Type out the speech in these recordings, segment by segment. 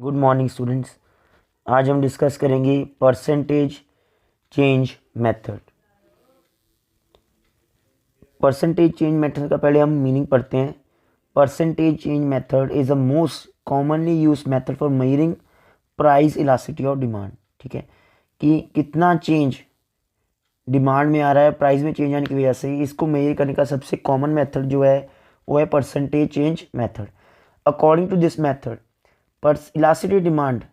Good morning students. आज हम discuss करेंगे percentage change method. Percentage change method का पहले हम मीनिंग पढ़ते हैं। Percentage change method is a most commonly use method for measuring price elasticity of demand. ठीक है, कि कितना चेंज डिमांड में आ रहा है प्राइस में चेंज आने की वजह से, इसको मेजर करने का सबसे कॉमन मेथड जो है वो है percentage change method. According to this method, elasticity demand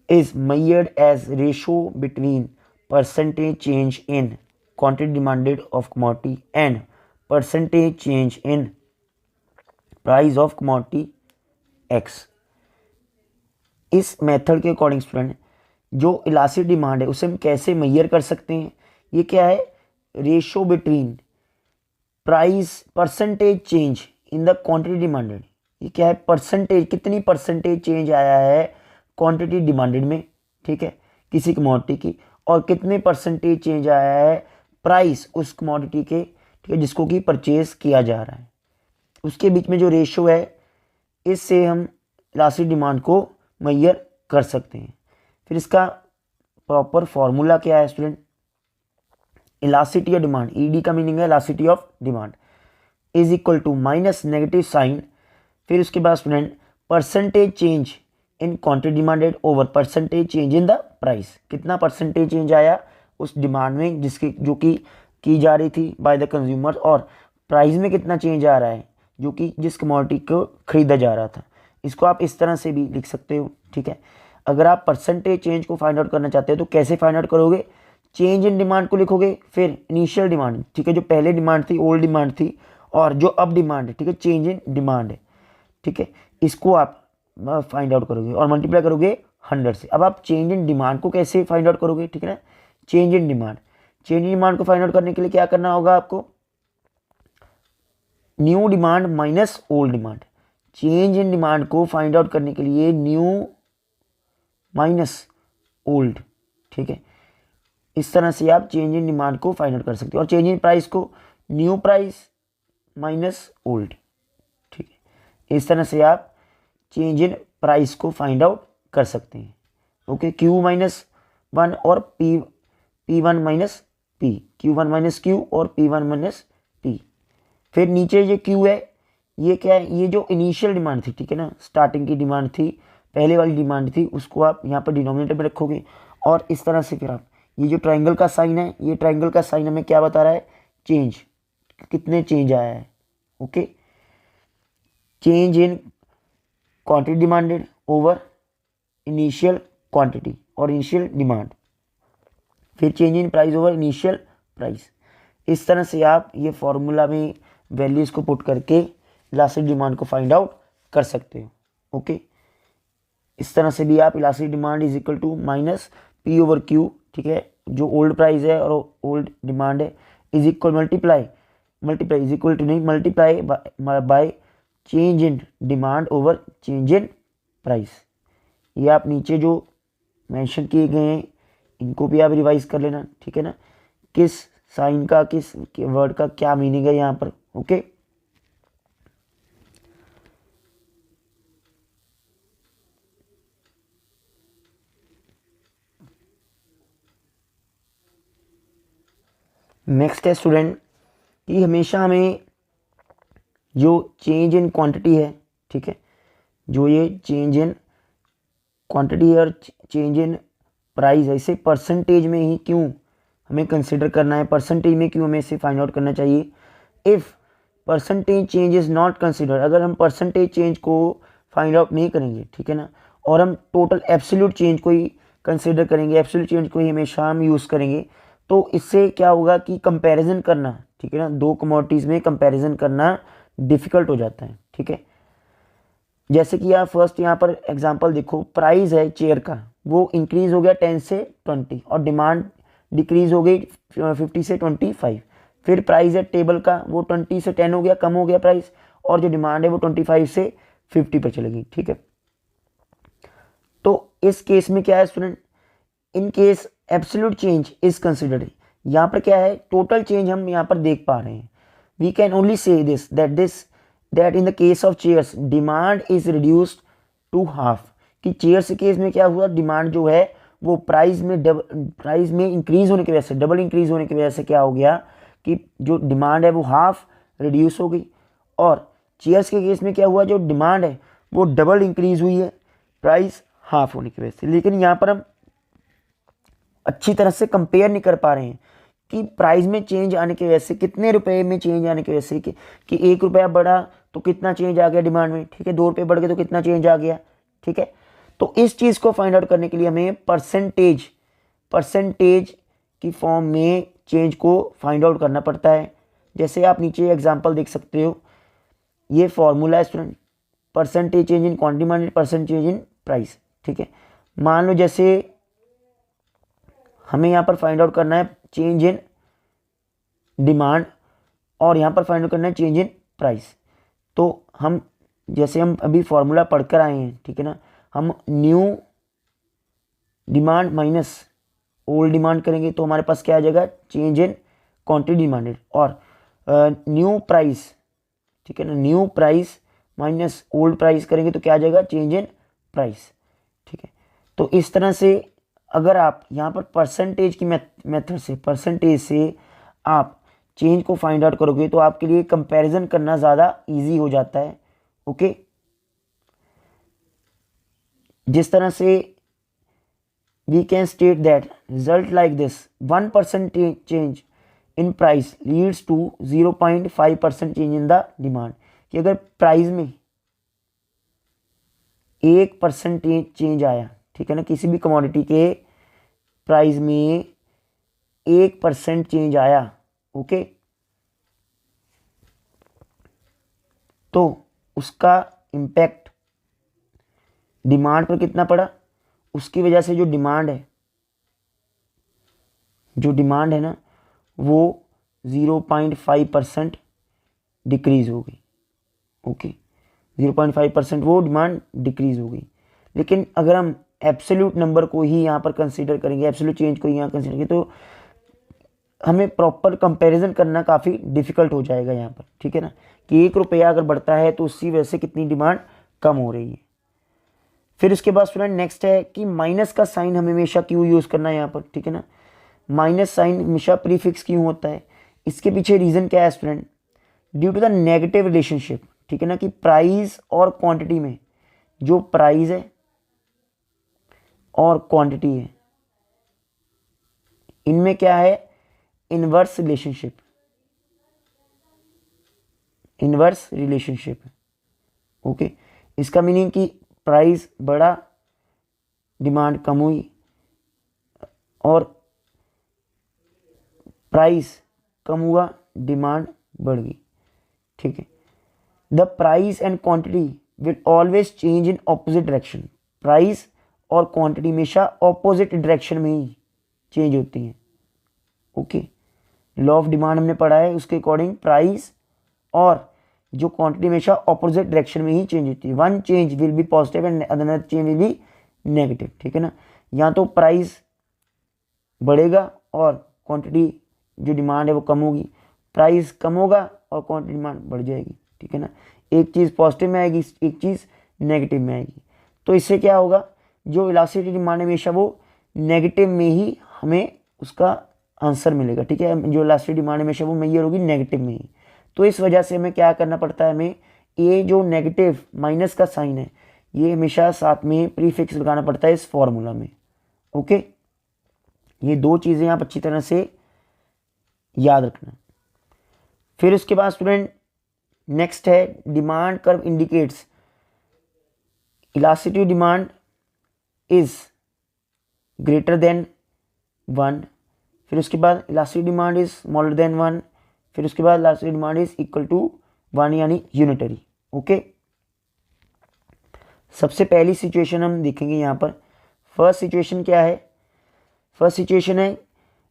is measured as ratio between percentage change in quantity demanded of commodity and percentage change in price of commodity x। इस method के according student जो elastic demand है उसे हम कैसे major कर सकते हैं? ये क्या है? Ratio between price percentage change in the quantity demanded. ये क्या है? परसेंटेज, कितनी परसेंटेज चेंज आया है क्वांटिटी डिमांडेड में, ठीक है, किसी कमोडिटी की, और कितने परसेंटेज चेंज आया है प्राइस उस कमोडिटी के, ठीक है, जिसको कि परचेज किया जा रहा है, उसके बीच में जो रेशो है, इससे हम इलास्टिक डिमांड को मेजर कर सकते हैं। फिर इसका प्रॉपर फॉर्मूला क्या है student? Elasticity of demand, ED का मीनिंग है elasticity of demand, is equal to minus negative sign, फिर उसके बाद student percentage change in quantity demanded over percentage change in the price. कितना परसेंटेज चेंज आया उस डिमांड में जिसकी जो कि की जा रही थी बाय द कंज्यूमर, और प्राइस में कितना चेंज आ रहा है जो कि जिस कमोडिटी को खरीदा जा रहा था। इसको आप इस तरह से भी लिख सकते हो, ठीक है। अगर आप परसेंटेज चेंज को फाइंड आउट करना चाहते हो तो कैसे फाइंड आउट करोगे? चेंज इन डिमांड को लिखोगे, फिर इनिशियल डिमांड, ठीक है, जो पहले डिमांड थी, ओल्ड डिमांड थी, और जो अब डिमांड है, ठीक है, चेंज इन डिमांड है, ठीक है, इसको आप फाइंड आउट करोगे और मल्टीप्लाई करोगे 100 से। अब आप चेंज इन डिमांड को कैसे फाइंड आउट करोगे? ठीक है ना, change in demand, change in demand को फाइंड आउट करने के लिए क्या करना होगा आपको? New demand minus old demand. Change in demand को फाइंड आउट करने के लिए न्यू माइनस ओल्ड, ठीक है, इस तरह से आप चेंज इन डिमांड को फाइंड आउट कर सकते हो। और चेंज इन प्राइस को न्यू प्राइस माइनस ओल्ड, ठीक है, इस तरह से आप चेंज इन प्राइस को फाइंड आउट कर सकते हैं। ओके, Q-1 और P1 minus P, Q1 minus Q और P1 माइनस P। फिर नीचे ये Q है, ये क्या है? ये जो इनिशियल डिमांड थी, ठीक है ना, स्टार्टिंग की डिमांड थी, पहले वाली डिमांड थी, उसको आप यहाँ पर डिनोमिनेटर में रखोगे, और इस तरह से फिर आप ये जो ट्राइंगल का साइन है, ये ट्राइंगल का साइन हमें क्या बता रहा है? चेंज, कितने चेंज आया है। Okay, change in quantity demanded over initial quantity और इनिशियल डिमांड, फिर change in price over initial price. इस तरह से आप ये फॉर्मूला में वैल्यूज को पुट करके इलास्टिक डिमांड को फाइंड आउट कर सकते हो। ओके, इस तरह से भी आप elastic demand is equal to minus P over Q, ठीक है, जो ओल्ड प्राइस है और ओल्ड डिमांड है, is equal multiply is equal to नहीं, multiply by change in demand over change in price. ये आप नीचे जो मेंशन किए गए हैं इनको भी आप रिवाइज कर लेना, ठीक है ना, किस साइन का, किस वर्ड का क्या मीनिंग है यहाँ पर। ओके, नेक्स्ट है स्टूडेंट कि हमेशा हमें जो चेंज इन क्वांटिटी है, ठीक है, जो ये चेंज इन क्वांटिटी और चेंज इन प्राइस है, इसे परसेंटेज में ही क्यों हमें कंसिडर करना है, परसेंटेज में क्यों हमें इसे फाइंड आउट करना चाहिए? If percentage change is not consider, अगर हम परसेंटेज चेंज को फाइंड आउट नहीं करेंगे, ठीक है ना, और हम टोटल एब्सोल्यूट चेंज को ही कंसिडर करेंगे, एब्सोल्यूट चेंज को ही हमेशा हम यूज़ करेंगे, तो इससे क्या होगा कि कंपैरिजन करना, ठीक है ना, दो कमोडिटीज़ में कंपैरिजन करना डिफ़िकल्ट हो जाता है, ठीक है। जैसे कि आप फर्स्ट यहाँ पर एग्जांपल देखो, प्राइस है चेयर का, वो इंक्रीज हो गया 10 से 20 और डिमांड डिक्रीज हो गई 50 से 25। फिर प्राइस है टेबल का, वो 20 से 10 हो गया, कम हो गया प्राइस, और जो डिमांड है वो 25 से 50 पर चलेगी, ठीक है। तो इस केस में क्या है student? In case absolute change is considered. यहाँ पर क्या है? टोटल चेंज हम यहाँ पर देख पा रहे हैं। We can only say this that in the case of chairs demand is reduced to half. कि चेयर्स के केस में क्या हुआ, डिमांड जो है वो प्राइस में इंक्रीज होने की वजह से, डबल इंक्रीज होने की वजह से क्या हो गया कि जो डिमांड है वो हाफ रिड्यूस हो गई। और चेयर्स के केस में क्या हुआ, जो डिमांड है वो डबल इंक्रीज हुई है प्राइस हाफ होने की वजह से। लेकिन यहाँ पर हम अच्छी तरह से कंपेयर नहीं कर पा रहे हैं कि प्राइस में चेंज आने की वजह से, कितने रुपए में चेंज आने की वजह से, कि 1 रुपया बढ़ा तो कितना चेंज आ गया डिमांड में, ठीक है, 2 रुपये बढ़ गए तो कितना चेंज आ गया, ठीक है। तो इस चीज़ को फाइंड आउट करने के लिए हमें परसेंटेज की फॉर्म में चेंज को फाइंड आउट करना पड़ता है। जैसे आप नीचे एग्जांपल देख सकते हो, ये फॉर्मूला है student, percentage change in quantity demand, percentage change in price, ठीक है। मान लो जैसे हमें यहाँ पर फाइंड आउट करना है चेंज इन डिमांड और यहाँ पर फाइंड आउट करना है चेंज इन प्राइस। तो हम जैसे हम अभी फॉर्मूला पढ़कर आए हैं, ठीक है ना, हम new demand minus old demand करेंगे तो हमारे पास क्या आ जाएगा, चेंज इन क्वांटिटी डिमांडेड। और न्यू प्राइस, ठीक है ना, new price minus old price करेंगे तो क्या आ जाएगा, चेंज इन प्राइस, ठीक है। तो इस तरह से अगर आप यहाँ पर परसेंटेज की मेथड से, परसेंटेज से आप चेंज को फाइंड आउट करोगे तो आपके लिए कंपैरिजन करना ज़्यादा इजी हो जाता है। ओके, जिस तरह से we can state that result like this, 1% change in price leads to 0.5% change in the demand. कि अगर प्राइस में 1% चेंज आया, ठीक है ना, किसी भी कमोडिटी के प्राइस में 1% चेंज आया, ओके, तो उसका इम्पैक्ट डिमांड पर कितना पड़ा, उसकी वजह से जो डिमांड है ना वो 0.5% डिक्रीज हो गई। ओके, 0.5% वो डिमांड डिक्रीज हो गई। लेकिन अगर हम एब्सोल्यूट नंबर को ही यहाँ पर कंसीडर करेंगे, एब्सोल्यूट चेंज को यहाँ कंसीडर करेंगे, तो हमें प्रॉपर कंपैरिजन करना काफ़ी डिफिकल्ट हो जाएगा यहाँ पर, ठीक है ना, कि 1 रुपया अगर बढ़ता है तो उसी वजह से कितनी डिमांड कम हो रही है। फिर उसके बाद स्टूडेंट नेक्स्ट है कि माइनस का साइन हमें हमेशा क्यों यूज़ करना है यहाँ पर, ठीक है ना, माइनस साइन हमेशा प्रीफिक्स क्यों होता है, इसके पीछे रीज़न क्या है student, due to the negative relationship, ठीक है ना, कि प्राइस और क्वांटिटी में, जो प्राइस है और क्वांटिटी है, इनमें क्या है, इनवर्स रिलेशनशिप। ओके, इसका मीनिंग कि प्राइस बढ़ा, डिमांड कम हुई, और प्राइस कम हुआ, डिमांड बढ़ गई, ठीक है। The price and quantity will always change in opposite direction. Price और क्वांटिटी हमेशा ऑपोजिट डायरेक्शन में ही चेंज होती हैं। ओके, लॉ ऑफ डिमांड हमने पढ़ा है, उसके अकॉर्डिंग प्राइस और जो क्वांटिटी हमेशा ऑपोजिट डायरेक्शन में ही चेंज होती है। One change will be positive and other change will be negative, ठीक है ना। या तो प्राइस बढ़ेगा और क्वांटिटी जो डिमांड है वो कम होगी, प्राइस कम होगा और क्वांटिटी डिमांड बढ़ जाएगी, ठीक है ना। एक चीज़ पॉजिटिव में आएगी, एक चीज़ नेगेटिव में आएगी। तो इससे क्या होगा, जो इलास्टिसिटी डिमांड है हमेशा वो नेगेटिव में ही हमें उसका आंसर मिलेगा, ठीक है। जो इलास्टिसिटी डिमांड हमेशा वो मेजर होगी नेगेटिव में ही। तो इस वजह से हमें क्या करना पड़ता है, हमें ये जो नेगेटिव माइनस का साइन है ये हमेशा साथ में प्रीफिक्स लगाना पड़ता है इस फॉर्मूला में। ओके, ये दो चीज़ें आप अच्छी तरह से याद रखना। फिर उसके बाद स्टूडेंट नेक्स्ट है demand curve indicates elasticity demand is greater than 1। फिर उसके बाद elasticity demand is smaller than 1। फिर उसके बाद elasticity demand is equal to 1 यानी यूनिटरी। ओके, सबसे पहली सिचुएशन हम देखेंगे यहाँ पर। फर्स्ट सिचुएशन क्या है, फर्स्ट सिचुएशन है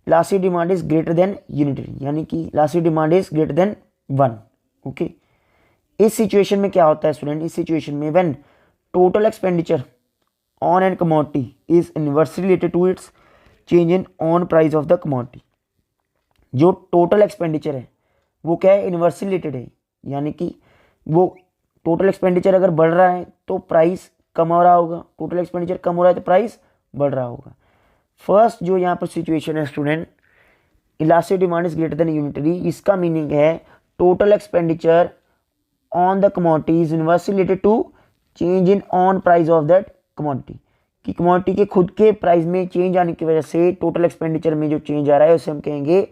elasticity demand is greater than unitary, यानी कि elasticity demand is greater than 1। Okay, इस सिचुएशन में क्या होता है स्टूडेंट, इस सिचुएशन में when total expenditure on an commodity is inversely related to its change in on price of the commodity. जो टोटल एक्सपेंडिचर है वो क्या है, इनवर्सली रिलेटेड है, यानी कि वो टोटल एक्सपेंडिचर अगर बढ़ रहा है तो प्राइस कम हो रहा होगा, टोटल एक्सपेंडिचर कम हो रहा है तो प्राइस बढ़ रहा होगा। फर्स्ट जो यहाँ पर सिचुएशन है student, elastic demand is greater than unitary, इसका मीनिंग है total expenditure on the commodity is inversely related to change in on price of that commodity, कि कमोडिटी के खुद के प्राइस में चेंज आने की वजह से टोटल एक्सपेंडिचर में जो चेंज आ रहा है उसे हम कहेंगे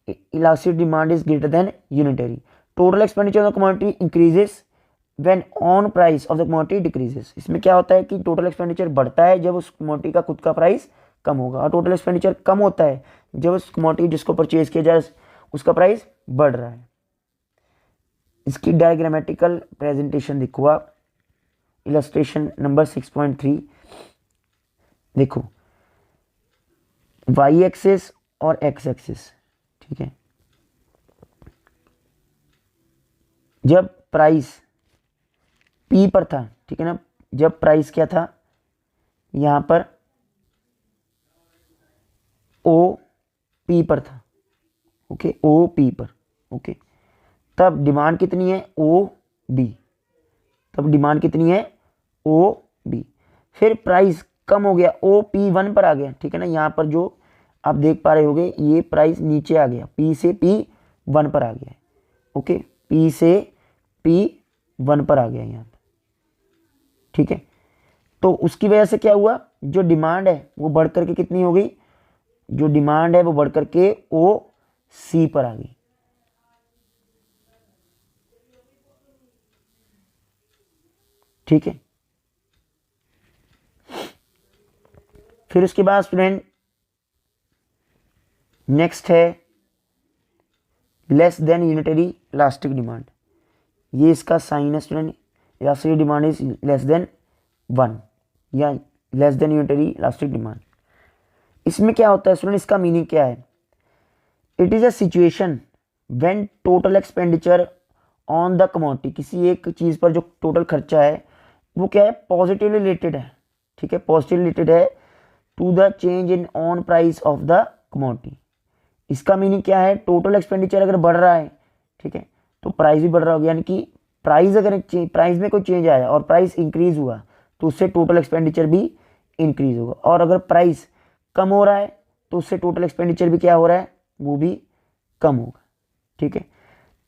elastic demand is greater than unitary. Total expenditure of commodity increases when on price of the commodity decreases. इसमें क्या होता है कि टोटल एक्सपेंडिचर बढ़ता है जब उस कमोडिटी का खुद का प्राइस कम होगा, और टोटल एक्सपेंडिचर कम होता है जब उस कमोडिटी जिसको परचेज किया जाए उसका प्राइस बढ़ रहा है। इसकी डायग्रामेटिकल प्रेजेंटेशन देखो आप, इलस्ट्रेशन नंबर 6.3 देखो, वाई एक्सिस और एक्स एक्सिस, ठीक है। जब प्राइस पी पर था, ठीक है ना, जब प्राइस क्या था यहां पर ओ पी पर था, ओके, ओ पी पर, ओके, तब डिमांड कितनी है ओ बी, तब डिमांड कितनी है ओ बी। फिर प्राइस कम हो गया, ओ पी 1 पर आ गया, ठीक है ना, यहाँ पर जो आप देख पा रहे होगे ये प्राइस नीचे आ गया, पी से पी 1 पर आ गया, ओके, पी से पी 1 पर आ गया यहाँ पर, ठीक है। तो उसकी वजह से क्या हुआ, जो डिमांड है वो बढ़ करके कितनी हो गई, जो डिमांड है वो बढ़ करके ओ सी पर आ गई, ठीक है। फिर उसके बाद स्टूडेंट नेक्स्ट है less than unitary elastic demand, ये इसका साइन है student, elastic demand is less than 1 या less than unitary elastic demand. इसमें क्या होता है स्टूडेंट, इसका मीनिंग क्या है, it is a situation when total expenditure on the commodity, किसी एक चीज पर जो टोटल खर्चा है वो क्या है पॉजिटिवली रिलेटेड है, ठीक है, पॉजिटिव रिलेटेड है to the change in on price of the commodity. इसका मीनिंग क्या है, टोटल एक्सपेंडिचर अगर बढ़ रहा है, ठीक है, तो प्राइस भी बढ़ रहा होगा, यानी कि प्राइस अगर प्राइस में कोई चेंज आया और प्राइस इंक्रीज हुआ तो उससे टोटल एक्सपेंडिचर भी इंक्रीज होगा, और अगर प्राइस कम हो रहा है तो उससे टोटल एक्सपेंडिचर भी क्या हो रहा है वो भी कम होगा, ठीक है।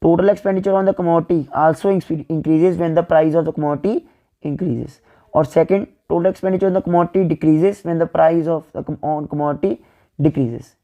Total expenditure on the commodity also increases when the price of the commodity increases, और second total expenditure on the commodity decreases when the price of the on commodity decreases.